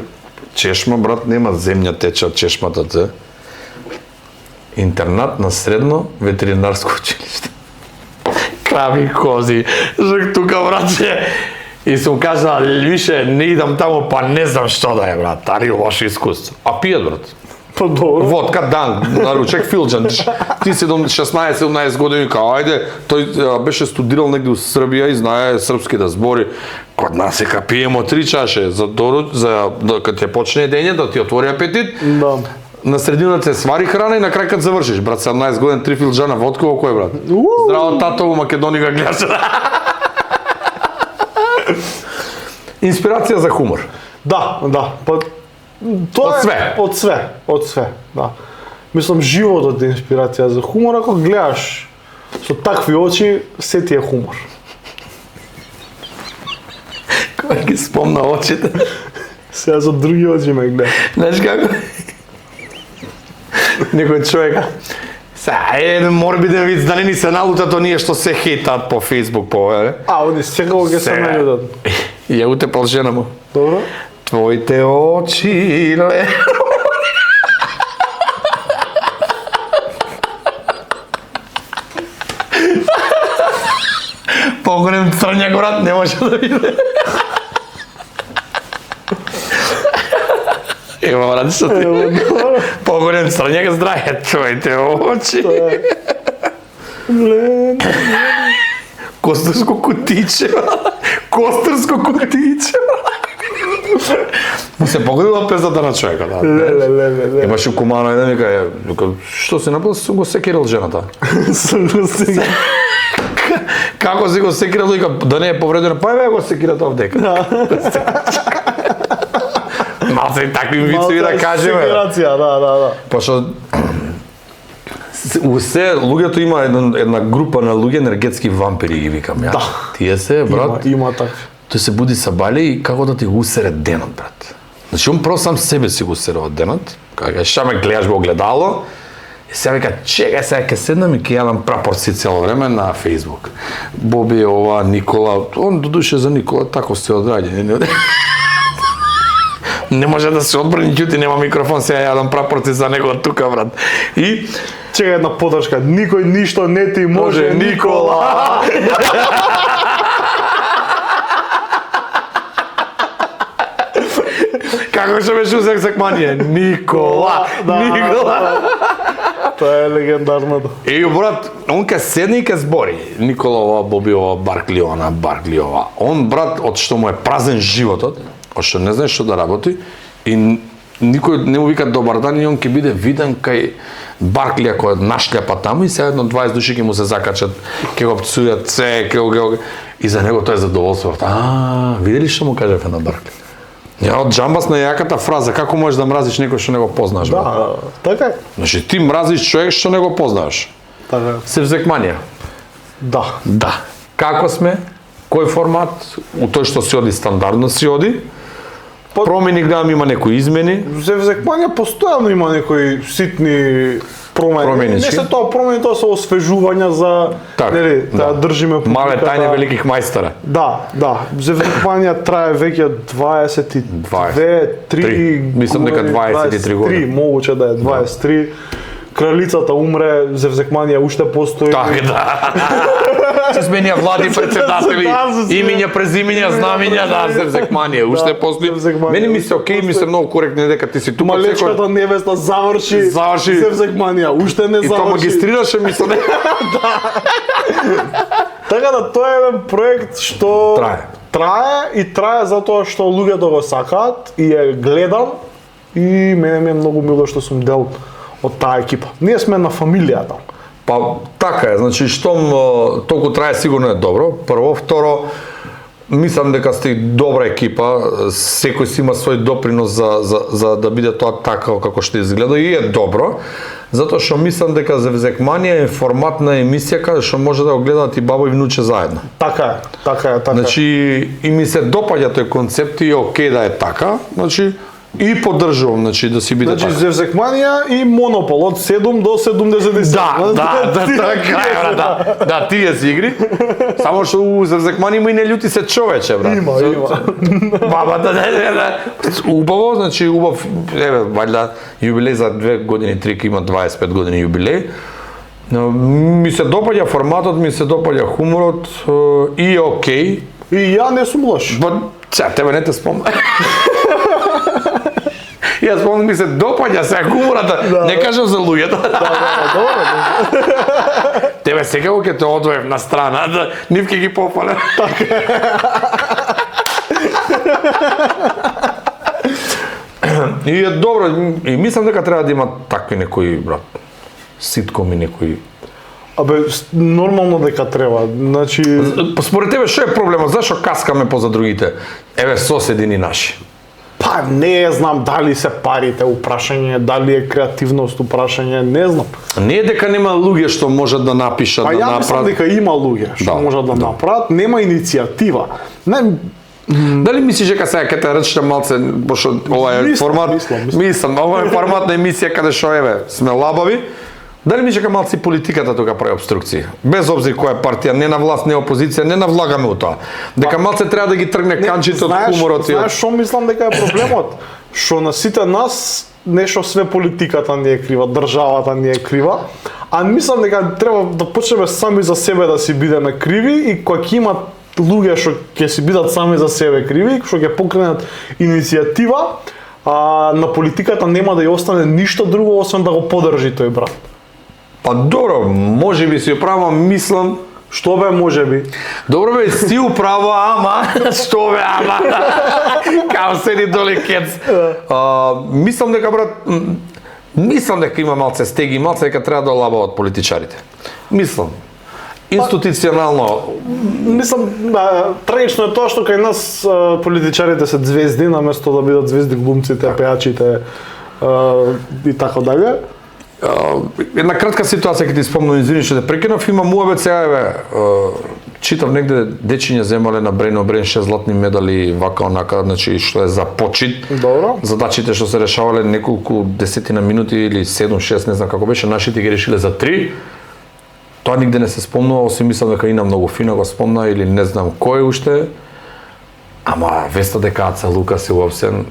S2: чешма брат, нема земја тече од чешмата те. Интернат на средно ветеринарско училиште. Крави, кози, жак тука братче. И сум кажал, више не идам таму, па не знам што да е брат, ари лошо искуство. А пијат брат.
S1: Па добро.
S2: Водка, дан, на ручек филџан. Ти си 16-17 години, као, ајде, тој беше студирал негде у Србија и знае српски да збори. Код нас ека пиемо 3 чаше, кад ќе почне дење, да ти отвори апетит.
S1: Да.
S2: На средината се свари храна и на крај кад завршиш, брат, 17 години, 3 филџана водка, во кој брат? Здраво тато у Македонија га гледаше. Инспирација за хумор.
S1: Да. Па тоа
S2: Од све.
S1: Од све, да. Мислам животот е инспирација за хумор, ако гледаш со такви очи, се ти е хумор.
S2: Кој ги спомна очите?
S1: Сега со други очи ме гледа.
S2: Знаеш како? Некој човек морбиден виц, дали ни се налутат оние што се хейтаат по Facebook,
S1: Они секако ќе се најдат.
S2: Ја утепал жена му.
S1: Добро?
S2: Твоите очи, ле. Поголем црњак, брат, не може да види. Ева, брат, што ти? Поголем црњак, здраве, твоите очи. Костарско кутиче. Костарско кутиче. Му се погодила пезата на човекот, да.
S1: Ле.
S2: Имаше кумано еден вика, што си направил, сум го секирал жената. Како си го секирал, вика, да не е повредено, па еве го секират овдека. Малце и такви вицеви да кажеме.
S1: Секирација, да.
S2: Пошто се луѓето има една група на луѓе енергетски вампири ги викам ја.
S1: Да.
S2: Тие се брат.
S1: Има такви.
S2: Тој се буди са бали и како да ти го усере денот брат. Значи он прво сам себе си го усере од денот. Кога ша ме гледаш во огледало и се вика чекај сега ќе седнам и ќе јадам прапорци цело време на Facebook. Боби ова Никола, он додуше за Никола тако се одраѓен. Не може да се одбрани, ќути нема микрофон, сега јадам прапорци за него тука брат. И
S1: чека една подршка. Никој ништо не ти може, Никола.
S2: Како што беше узек Секманија? Никола.
S1: Тоа е легендарното.
S2: И брат, он ке седне и ке збори. Никола ова, Боби ова, Баркли ова. Он брат, од што му е празен животот, од што не знае што да работи, и никој не му вика добар дан и он ќе биде виден кај Баркли ако нашљапа таму и сега едно 20 души ќе му се закачат, ќе го пцујат се, и за него тоа е задоволство. Видели што му кажав на Баркли? Ја од джамбас на јаката фраза, како можеш да мразиш некој што не го познаваш?
S1: Да, така е.
S2: Значи ти мразиш човек што не го познаваш.
S1: Така е.
S2: Севзекманија. Да. Како сме? Кој формат? У тој што си оди стандардно си оди. Промени гледам има некои измени.
S1: Севзекманија постојано има некои ситни промени. Не се тоа промени, тоа се освежувања за нели, да држиме публиката.
S2: Мале тајне великих мајстора.
S1: Да. Севзекманија трае веќе 23
S2: мислам дека 23 години.
S1: Могуче да е 23. Кралицата умре, Севзекманија уште постои.
S2: Така да. Се сменија влади, председатели, имиња, презимиња, знамиња на Севзекманија, уште постои. Мене ми се окей, ми се многу коректни дека ти си тука.
S1: Малечката невеста заврши. Севзекманија, уште не заврши.
S2: И тоа магистрираше ми се не.
S1: Така да тоа е еден проект што трае затоа што луѓето го сакаат и е гледан и мене ми е многу мило што сум дел од таа екипа. Ние сме на фамилија таму.
S2: Па така е, значи штом толку трае сигурно е добро. Прво, второ, мислам дека сте добра екипа, секој си има свој допринос за да биде тоа така како што изгледа и е добро, затоа што мислам дека Зевзекманија е формат на емисија каде што може да го гледаат и баба и внуче заедно.
S1: Така е.
S2: Значи, и ми се допаѓа тој концепт и окей да е така, значи, и поддржувам, значи, да си биде така.
S1: Значи, Зевзекманија и Монопол од 7 до 77.
S2: Да, тие си игри. Само што у Зевзекманија има и нелјути се човече, брат.
S1: Има.
S2: Баба, да. Убаво, значи, убав, еве, вајда, јубилеј за 2 години, 3, има 25 години јубилеј. Ми се допаѓа форматот, ми се допаѓа хуморот и е окей.
S1: И ја не сум лош.
S2: Тебе не те спомнам. Јас спомнам ми се допаѓа се хумората, не кажам за луѓето.
S1: Добро.
S2: Тебе секако ќе те одвоев на страна, нив ќе ги пофале. И е добро, и мислам дека треба да има такви некои, брат, ситкоми некои.
S1: Абе, нормално дека треба. Значи,
S2: според тебе што е проблемот? Зашо каскаме поза другите? Еве соседини наши.
S1: Па не знам дали се парите упрашање, дали е креативност упрашање, не знам.
S2: Не е дека нема луѓе што можат да напишат,
S1: па
S2: да
S1: направат. Па ја мислам дека има луѓе што можат да направат, нема иницијатива.
S2: Дали мислиш дека сега ќе те рече малце, пошто ова е формат, мислам, ова е формат на емисија каде што еве сме лабави. Дали мислиш дека малци политиката тука прави обструкции? Без обзир која е партија, не на власт, не опозиција, не навлагаме у тоа. Дека малце треба да ги тргне канчите од хуморот и од...
S1: Знаеш што мислам дека е проблемот? Што на сите нас нешто све политиката ни е крива, државата ни е крива, а мислам дека треба да почнеме сами за себе да си бидеме криви и кога ќе имат луѓе што ќе си бидат сами за себе криви, што ќе покренат иницијатива, на политиката нема да ја остане ништо друго освен да го поддржи тој брат.
S2: Па добро, можеби си управа, мислам.
S1: Што бе, можеби?
S2: Добро бе, си управа, ама, што бе, ама, као седи доле кец. Мислам дека, брат, мислам дека има малце стеги, малце дека треба да олабават политичарите. Мислам. Институционално.
S1: Мислам, трагично е тоа што кај нас политичарите се звезди, наместо да бидат звезди глумците, пејачите и така дале.
S2: Една кратка ситуација ќе ти спомнам, извини што те прекинав, има муабет сега, еве, читав негде дечиња земале на Брен 6 златни медали, вака онака, значи што е за почит.
S1: Добро.
S2: Задачите што се решавале неколку десетина минути или 7-6, не знам како беше, нашите ги решиле за 3. Тоа нигде не се спомнува, освен мислам дека Ина многу фина го спомна или не знам кој уште. Ама веста дека Аца Лукас е уопсен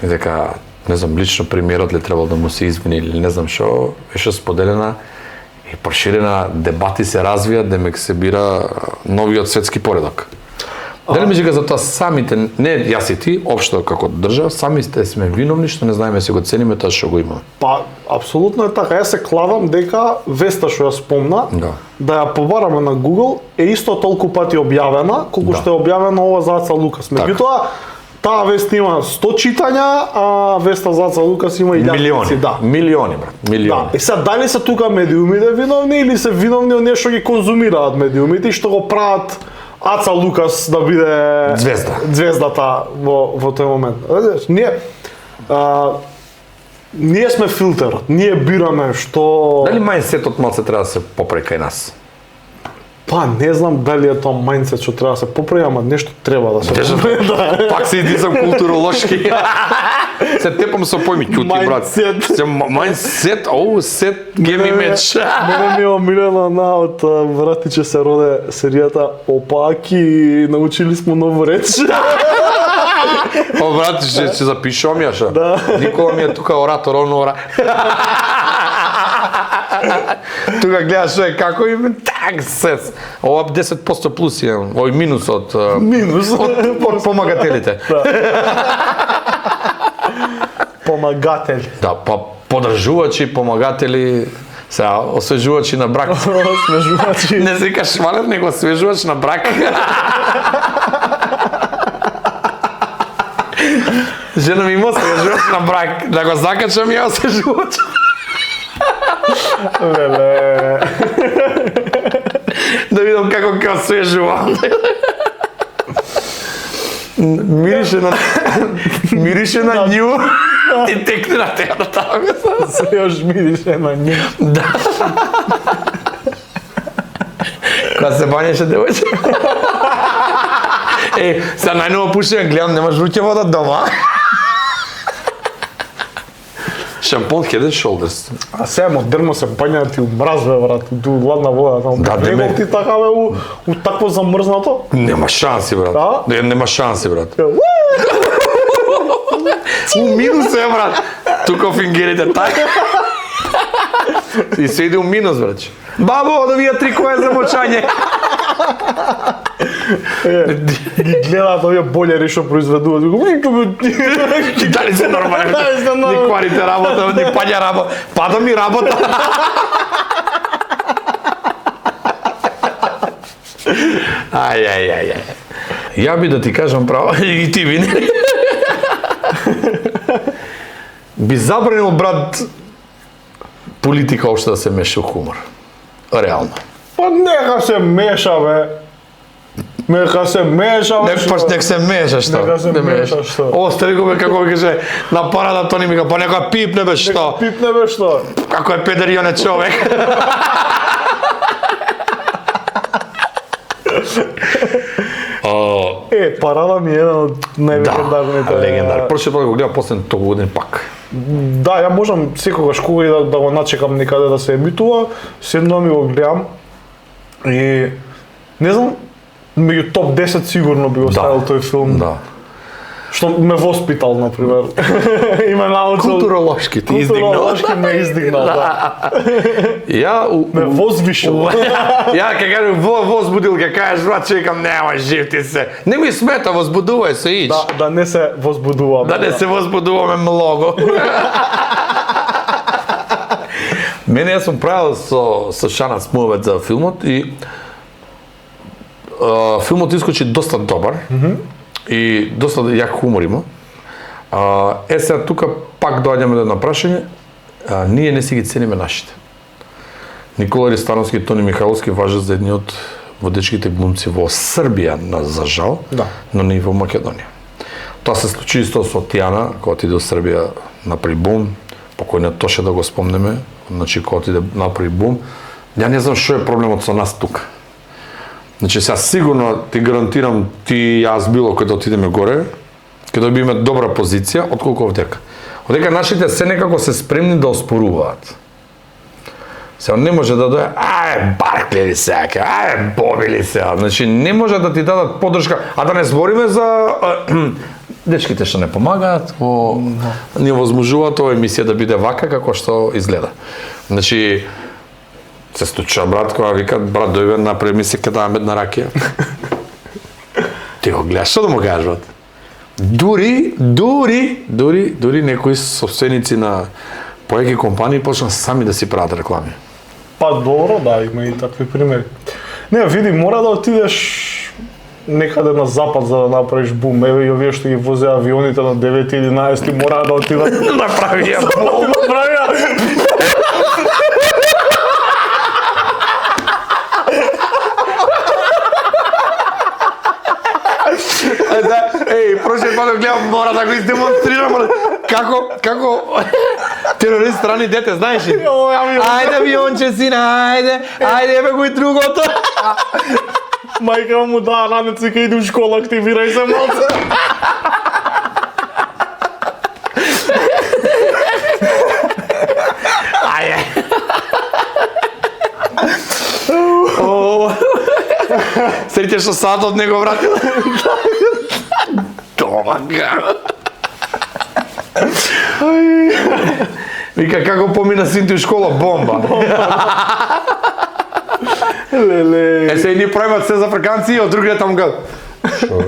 S2: и дека не знам, лично премиерот ли требал да му се извини или не знам што, беше споделена и проширена, дебати се развијат, демек се бира новиот светски поредок. Дали ми дека за тоа самите, не јас и ти, општо како држава, сами сме виновни што не знаеме се го цениме тоа што го имаме.
S1: Па, апсолутно е така. Јас се клавам дека веста што ја спомна, да ја побараме на Google, е исто толку пати објавена, колку што е објавена ова за Аца Лукас. Меѓутоа, таа вест има 100 читања, а веста за Аца Лукас има 1000.
S2: Милиони, милиони, брат, милиони.
S1: И сега, дали се тука медиумите виновни или се виновни оние што ги конзумираат медиумите и што го прават Аца Лукас да биде звездата во тој момент. Ние сме филтерот, ние бираме што...
S2: Дали мајндсетот малце треба да се поправи кај нас?
S1: Па, не знам дали е тоа мајндсет што треба да се поправи, ама нешто треба да се поправи.
S2: Пак се идисам културолошки. Се тепам со појми, ќути, брат. Мајндсет, сет, геми меч.
S1: Мене ми е омилена од Вратиче се роде серијата Опаки, научили смо ново реч.
S2: О, брат, ќе запишувам ја ша. Никола ми е тука оратор, он ора. Тука гледаш што е како и так сес. Ова 10% плюс е, ој минус од од помагателите.
S1: Помагатели.
S2: Да, па подржувачи, помагатели, сега освежувачи на брак.
S1: Освежувачи.
S2: Не се кажеш валет, него освежувач на брак. Жена ми има освежувач на брак, да го закачам ја освежувач.
S1: Леле.
S2: Да видам како ќе освежувам. Мирише на нju и текне на тега таму.
S1: Се још мирише на нju.
S2: Да. Кога се бањеше девојче. Сега најново пушење, гледам, немаш вруќе вода дома. Шампон Head and Shoulders.
S1: А сега модерно се бања ти умразве, брат, ту ладна вода таму.
S2: Да,
S1: Него ти така бе у такво замрзнато?
S2: Нема шанси, брат.
S1: Да?
S2: Нема шанси, брат. У минус е, брат. Тука фингерите така. И се иде у минус, брат. Бабо, да вија трикове за мочање.
S1: Ги гледаат овие болери што произведуваат.
S2: Дали се нормални? Ни кварите работа, ни паѓа работа. Пада ми работа. Ај. Ја би да ти кажам право, и ти вини. Би забранил, брат, политика општо да се меша у хумор. Реално.
S1: Па нека се меша, бе. Нека се меша, бе.
S2: Нек се меша, што?
S1: Нека се меша, што?
S2: Остави го, бе, како би каже, на парада Тони ми га, па нека пипне, бе, што?
S1: Пипне, бе, што?
S2: Како е педер и он е човек.
S1: Парада ми е еден од најлегендарните.
S2: Да, легендар. Прошли пат го гледам последните толку години пак.
S1: Да, ја можам секогаш кога и да го начекам некаде да се емитува, седнам и го гледам. И не знам, меѓу топ 10 сигурно би оставил тој филм.
S2: Да.
S1: Што ме воспитал, например. И ме научил...
S2: Културолошки ти издигнал.
S1: Културолошки ме издигнал, да.
S2: Ја...
S1: Ме возвишил.
S2: Ја ке кажам возбудил, ке кажеш, брат, чекам, нема, жив ти се. Не ми смета, возбудувај се, ич.
S1: Да не се возбудуваме.
S2: Да не се возбудуваме многу. Мене јас сум правил со Шана смувет за филмот и филмот искочи доста добар. И доста јак хумор има. Сега тука пак доаѓаме до едно прашање. Ние не си ги цениме нашите. Никола Ристановски и Тони Михайловски важат за едни од водечките глумци во Србија, за жал, но не и во Македонија. Тоа се случи исто со Тијана, кога отиде во Србија направи бум, покојниот Тоше да го спомнеме, значи кога отиде направи бум. Ја не знам што е проблемот со нас тука. Значи, сега сигурно ти гарантирам, ти и јас било кога да отидеме горе, ќе добиеме добра позиција, отколку овдека. Овдека нашите се некако се спремни да оспоруваат. Сега не може да дое, Баркле ли сега, Боби ли сега. Значи, не може да ти дадат поддршка, а да не збориме за дечките што не помагаат, не возможуваат ова емисија да биде вака како што изгледа. Значи, се случува брат кога викат, брат дојде направи емисија ке даваме една ракија. Ти го гледаш, што да му кажеш, брат? Дури некои собственици на поеки компании почнат сами да си прават реклами.
S1: Па добро, да, има и такви примери. Не, види, мора да отидеш некаде на запад за да направиш бум. Еве и овие што ги возе авионите на 9 и 11 мора да отидат.
S2: Направија
S1: бум.
S2: Прошли пат го гледам, мора да го издемонстрирам, како терорист страни дете, знаеш ли? Ајде авионче сина, ајде еве го и другото.
S1: Мајка му да ранеци кај иде у школа, активирај се малце.
S2: Среќаш што сатот не го вратил. Домага. Вика, како помина син ти у школа? Бомба.
S1: Леле.
S2: Се ни прават се за африканци и од другите таму гад. Шо,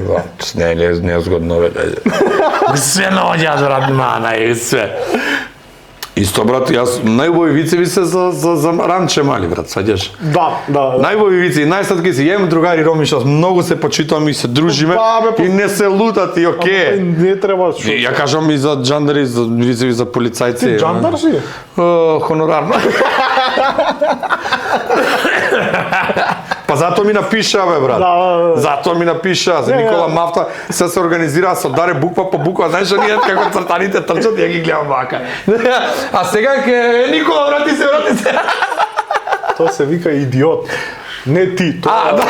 S2: не е згодно, бе. Све наоѓаат, брат, мана и све. Исто, брат, јас најубави вицеви се за ранче мали, брат, сваѓаш?
S1: Да.
S2: Најубави вици, најсладки си, јајме другари роми што многу се почитуваме и се дружиме и не се лутат и окей.
S1: Не треба што.
S2: Ја кажам и за джандари, за вицеви за полицајци.
S1: Ти джандар си?
S2: Хонорарно. Па затоа ми напиша, бе, брат.
S1: Да.
S2: Затоа ми напиша, за
S1: Не,
S2: Никола
S1: не.
S2: Мафта се организира со даре буква по буква, знаеш ние како цртаните трчат, ја ги гледам вака. А сега Никола врати се.
S1: Тоа се вика идиот. Не ти, тоа.
S2: Да.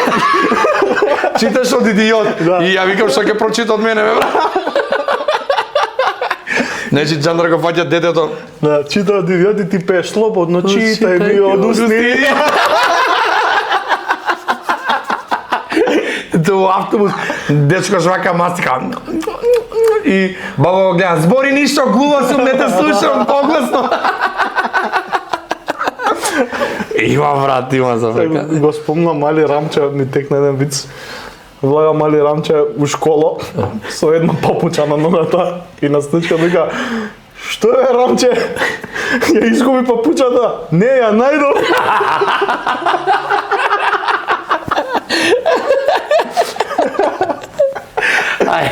S2: Читаш од идиот.
S1: Да.
S2: И ја викам што ќе прочита од мене, бе, брат. Значи Джандар го фаќа детето.
S1: Да, чита од идиот и ти пееш слободно, читај ми од усни.
S2: Тоа автобус, дечко жвака мастика. И баба го гледа, збори ништо, глува сум, не те слушам, погласно. Има, брат, има за фрка.
S1: Го спомна Мали Рамче, ми текна еден виц. Влага Мали Рамче у школа со една папуча на ногата и на стачка вика: "Што е, Рамче? Ја изгуби папучата." "Не, ја најдов."
S2: Ај.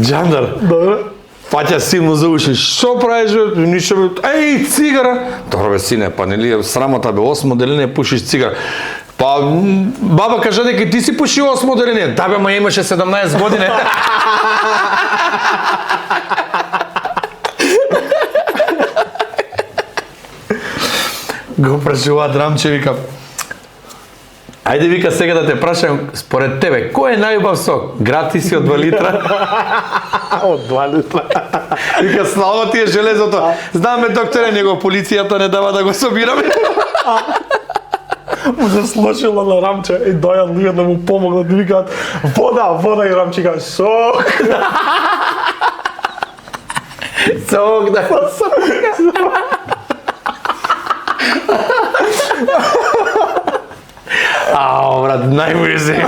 S2: Джандар,
S1: Добре.
S2: фаќа силно за уши. Што правиш, бе? Ништо, бе. Еј, цигара. Добро, бе, сине, па нели срамота, бе, 8 деление пушиш цигара. Па, баба кажа дека ти си пуши 8 деление. Да, бе, ма имаше 17 години. Го прашуваат Рамче, вика, ајде, вика, сега да те прашам, според тебе, кој е најубав сок? Гратис и од 2 литра?
S1: Од 2 литра.
S2: Вика, слава ти е железото. Знаме, докторе, него полицијата не дава да го собираме.
S1: Му се слошила на Рамче и дојат луѓе да му помогнат и викаат: "Вода" и Рамче каже: "Сок."
S2: Сок, да. Ао, брат, најмој се.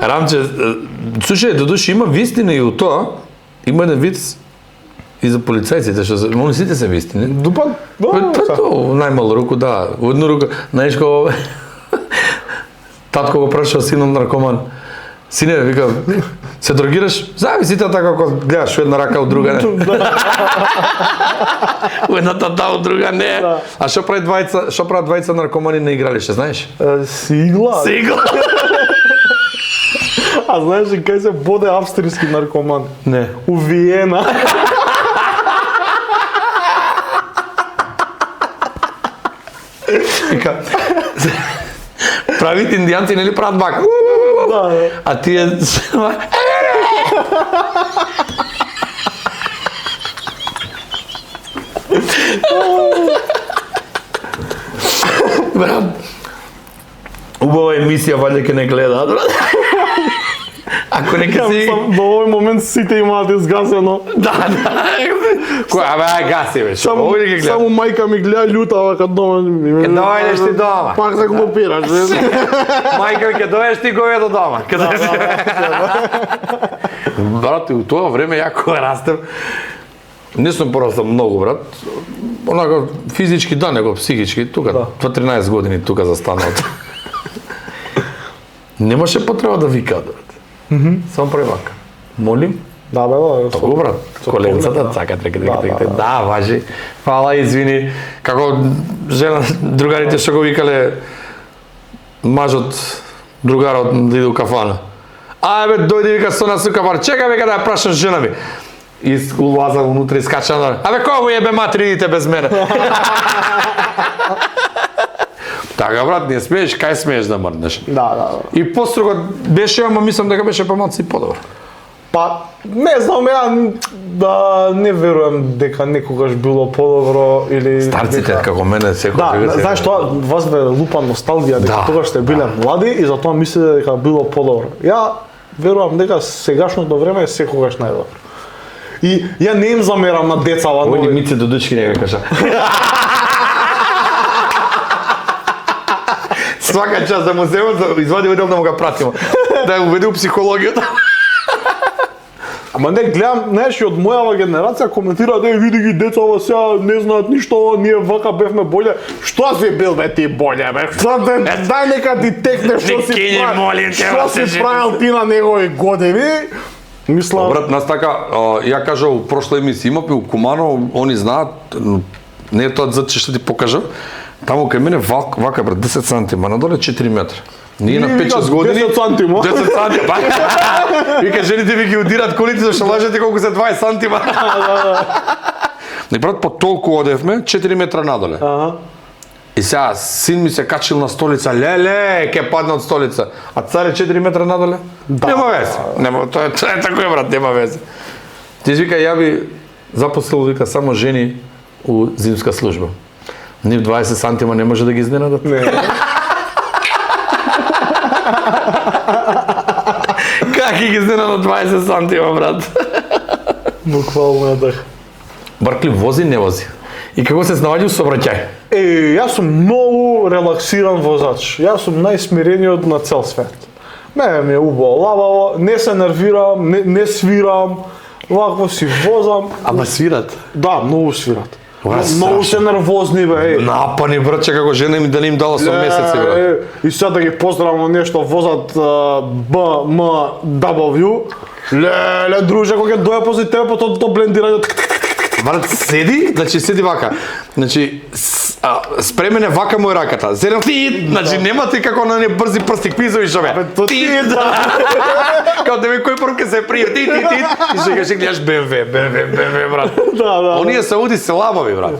S2: Рамче, слушај, додуши има вистина и у тоа. Има еден виц и за полицајците, што они сите се вистини.
S1: Дупа,
S2: Па тоа, најмалу руку, да. Во едну руку, знаеш кога татко го прашува синот наркоман. Сине, вика, се дрогираш? Зависите така како гледаш една рака од друга, не. У едната да, од друга не.
S1: Да.
S2: А што прават двајца наркомани на игралиште, знаеш?
S1: Сигла.
S2: Сигла.
S1: А знаеш ли кај се боде австријски наркоман?
S2: Не.
S1: У Виена.
S2: Вика, правите индијанци нели прават бака?
S1: Да.
S2: А тие брат, убава емисија, ваljda ке не гледаат, брат. Ако не ке си...
S1: До овој момент сите имаат изгасено.
S2: Да. Кој, абе, ај гаси, бе, што, овој ги гледа.
S1: Само мајка ми гледа љута вака дома.
S2: Ке дојдеш ти дома.
S1: Пак се глупираш.
S2: Мајка, ке дојдеш ти говедо дома. Брат, и у тоа време ја кога растем, не сум порастал многу, брат. Онака физички да, него психички, тука, 13 години тука застанат. Немаше потреба да викаат, брат. Само прави вака. Молим?
S1: Да, да.
S2: Толку, брат. Коленцата, цака, трека. Да, важи. Фала, извини. Како жена, другарите што го викале мажот, другарот да иде у кафана. Ај бе, дојде вика со нас у кафана. Чекај века да ја прашам жена ми. И улаза внутре и скача на. Абе, кој го ебе матери, идите без мене. Така, брат, не смееш, кај смееш да мрднеш?
S1: Да.
S2: И построго беше, ама мислам дека беше помалку и подобро.
S1: Па, не знам, ја да не верувам дека некогаш било подобро или...
S2: Старците, како мене, секој...
S1: Да, знаеш тоа, вас ве лупа носталгија дека тогаш сте биле млади и затоа мислите дека било подобро. Ја верувам дека сегашното време е секогаш најдобро. И ја не им замерам на децава
S2: Ој
S1: нови.
S2: Мице Дудучки нека кажа. Свака час да му земат, да извади одел да му го пратимо. Да ја уведе у психологијата.
S1: Ама не гледам, знаеш, и од мојава генерација коментираат: "Еј, види ги децава сега не знаат ништо, ние вака бевме боле." Што си бил бе ти боле, бе? Дај нека ти текне што си правил. Што си правил ти на негови години? Мислам,
S2: Брат, нас така, ја кажа у прошла емисија, имаме у Кумано, они знаат, не е тоа за че ще ти покажа, таму кај мене вака брат, 10 сантима, надоле 4 метра. Ние на 5-6 години
S1: 10 сантима.
S2: 10 сантима. Вика жените ви ги удират колите зашто лажете колку се 20 сантима. Не брат, по толку одевме, 4 метра надоле. И сега син ми се качил на столица, леле, ке падна од столица. А царе 4 метра надоле? Да. Нема везе. Нема, тоа е тако е брат, нема везе. Ти вика, ја би запослил вика само жени у зимска служба. Нив 20 сантима не може да ги изненадат.
S1: Не.
S2: Как ги изненадат 20 сантима, брат?
S1: Буквално е така.
S2: Баркли вози, не вози. И како се снаоѓа со сообраќај?
S1: Јас сум многу релаксиран возач. Јас сум најсмирениот на цел свет. Мене ми е убаво, лабаво, не се нервирам, не свирам, вакво си возам.
S2: Ама свират.
S1: Да, многу свират.
S2: Ова е
S1: Многу се нервозни, бе.
S2: Напани, братче, како жена ми да не им дала со месеци, брат.
S1: И сега да ги поздравам нешто возат BMW. Леле, друже, кога ќе дојде после тебе, потоа тоа блендирање.
S2: Брат, седи, значи седи вака. Значи, спремен е вака му е раката. Седел ти, значи нема ти како на не брзи прсти квизови што бе. Ти, као да ми кој прв ке се прие, ти. И што гледаш BMW, брат.
S1: Да.
S2: Оние се Ауди се лабави, брат.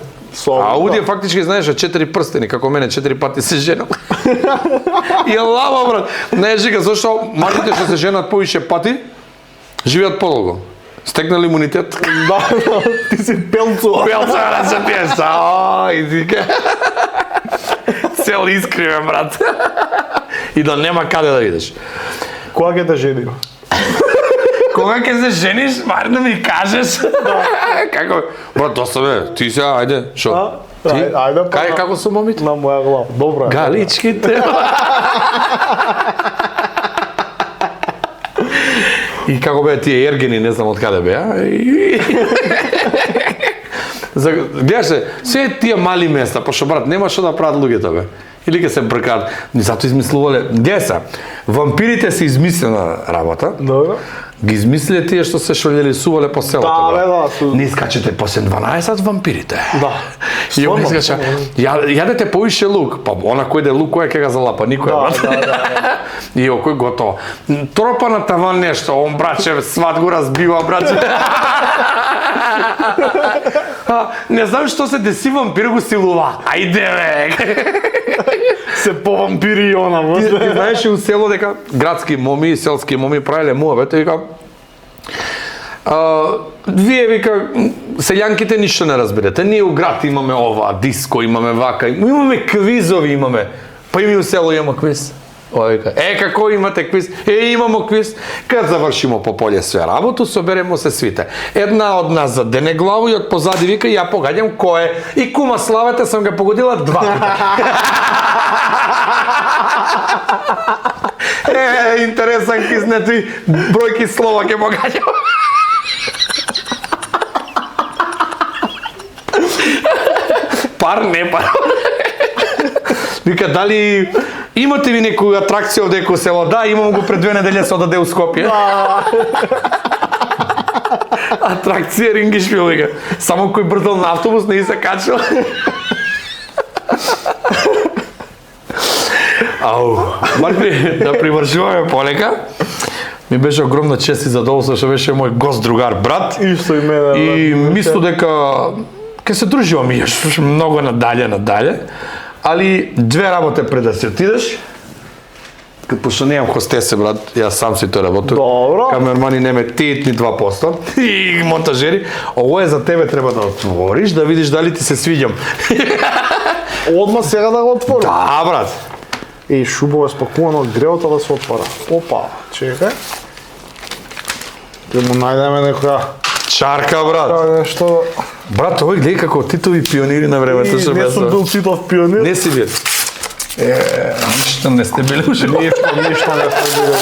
S2: А Ауди е фактички, знаеш, 4 прстени, како мене 4 пати се женам. И е лаба, брат. Не е жига, зашто мажите што се женат повише пати, живеат подолго. Стекнал имунитет?
S1: Да, ти си пелцо.
S2: Пелцо, брат, се пиеш. Изика. Цел искривен, брат. И да нема каде да идеш.
S1: Кога ќе те женим?
S2: Кога ќе се жениш, бар да ми кажеш. Како? Брат, доста бе, ти сега, ајде, шо? Ти?
S1: Ајде, па.
S2: Кај како су момите?
S1: На моја глава. Добра.
S2: Галичките. И како бе тие ергени, не знам од каде беа. Гледаше, се тие мали места, пошто брат, нема што да прават луѓето бе. Или ке се бркаат, затоа измислувале. Где се? Вампирите се измислена работа.
S1: Добро.
S2: Ги измислиле тие што се шолелисувале по селото.
S1: Да, бе, да.
S2: Не искачете после 12 вампирите.
S1: Да.
S2: И он искача, јадете повише лук. Па она кој де лук, кој ќе го залапа, никој, брат.
S1: Да.
S2: И кој готово. Тропа на таван нешто, он браче, сват го разбива, браче. Не знам што се деси, вампир го силува. Ајде, бе.
S1: Се по вампири и она.
S2: Ти знаеш у село дека градски моми и селски моми правеле муавет, вика, вие, вика, селјанките ништо не разберете. Ние у град имаме ова, диско, имаме вака, имаме квизови, имаме. Па и ми у село имаме квиз. Ова вика, како имате квиз? Имамо квиз. Кад завршимо по поле све работу, соберемо се свите. Една од нас за дене главу и од позади вика, ја погаѓам кој е. И кума Славете сам ga погодила 2 пута. Интересен квиз, нeti бројки слова ќе погаѓам. Пар, не пар. Вика, дали имате ви некоја атракција од еко село? Да, имам го пред 2 недели се одаде у Скопје. Атракција рингишпил, вика. Само кој брзал на автобус не и се качил. Ау, Марки, да привршуваме полека. Ми беше огромна чест и задоволство што беше мој гост, другар, брат.
S1: Исто и мене.
S2: И мислам дека ќе се дружиме јаш многу надале. Али 2 работи пред да се отидеш. Пошто немам хостесе, брат, јас сам си тој работам.
S1: Добро.
S2: Камермани неме ти ни 2%. И монтажери. Ово е за тебе, треба да отвориш, да видиш дали ти се свиѓам.
S1: Одма сега да го отворим.
S2: Да, брат.
S1: Шубово е спакувано од греота да се отвара. Опа, чекај. Ќе му најдеме некоја
S2: Чарка, брат.
S1: нешто.
S2: Брат, овој гледај како титови пионири на времето што
S1: Не сум бил Титов пионир.
S2: Не си бил. Ништо не сте били уште.
S1: Ништо не сум бил.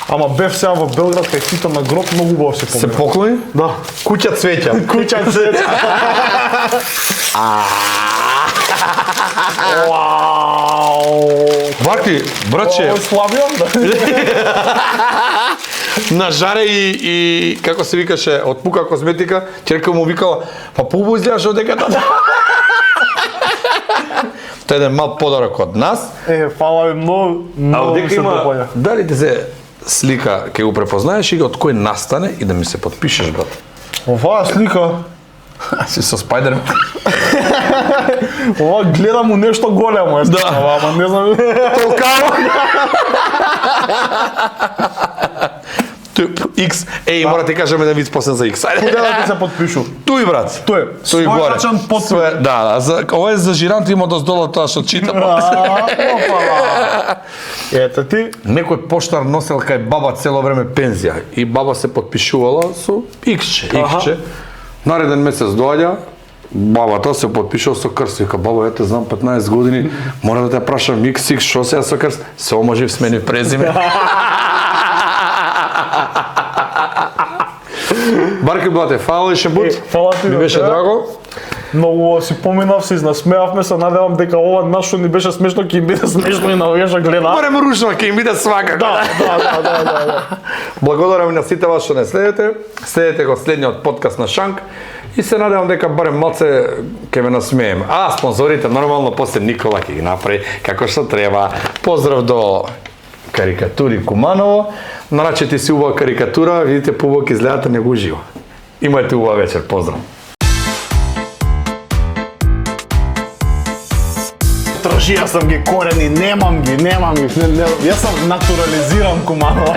S1: Ама бев сега во Белград кај Тито на гроб, многу убаво се помина.
S2: Се поклони?
S1: Да.
S2: Куќа цвеќа.
S1: Куќа цвеќа. Вау!
S2: Варки, братче,
S1: Славион, да.
S2: на жаре и како се викаше, од Пука козметика, ќерка му викала, па поубаво изгледаш од дека тата. Тоа е еден мал подарок од нас.
S1: Фала ви многу,
S2: А
S1: многу ми
S2: одека
S1: се
S2: има,
S1: допаѓа.
S2: дали ти се слика ќе го препознаеш и од кој настане и да ми се подпишеш, брат.
S1: Оваа слика,
S2: Си со Спајдермен.
S1: ова гледам у нешто големо,
S2: Да.
S1: ама не знам.
S2: Толкаво. X, мора ти кажеме да ви спосен за X.
S1: Куде да ти се подпишу?
S2: Туј, брат.
S1: Тој,
S2: Тој горе.
S1: својачен подпис.
S2: Да, ова е за жирант има доздолу тоа што чита.
S1: Опала. Ете ти.
S2: Некој поштар носел кај баба цело време пензија и баба се подпишувала со X-че. Нареден месец доаѓа, бабата се подпишува со крст. Вика, баба, ете, знам 15 години, мора да те прашам XX, шо се со крст? Се омажив смени презиме. Барки, брате, фала и шебут.
S1: Фала ти.
S2: Ми беше драго.
S1: Многу си поминав, се изнасмеавме, се надевам дека ова нашо ни беше смешно, ќе им биде смешно и на овие што гледа.
S2: Барем рушно, ќе им биде свакако.
S1: Да.
S2: Благодарам на сите вас што не следите. Следете го следниот подкаст на Шанк и се надевам дека барем малце ќе ме насмееме. А спонзорите нормално после Никола ќе ги направи како што треба. Поздрав до Карикатури Куманово. Нарачете си убава карикатура, видите побок изгледате него уживо. Имајте убава вечер, поздрав.
S1: Троши, јас сам ги корени, немам ги. Јас сам натурализиран Куманова.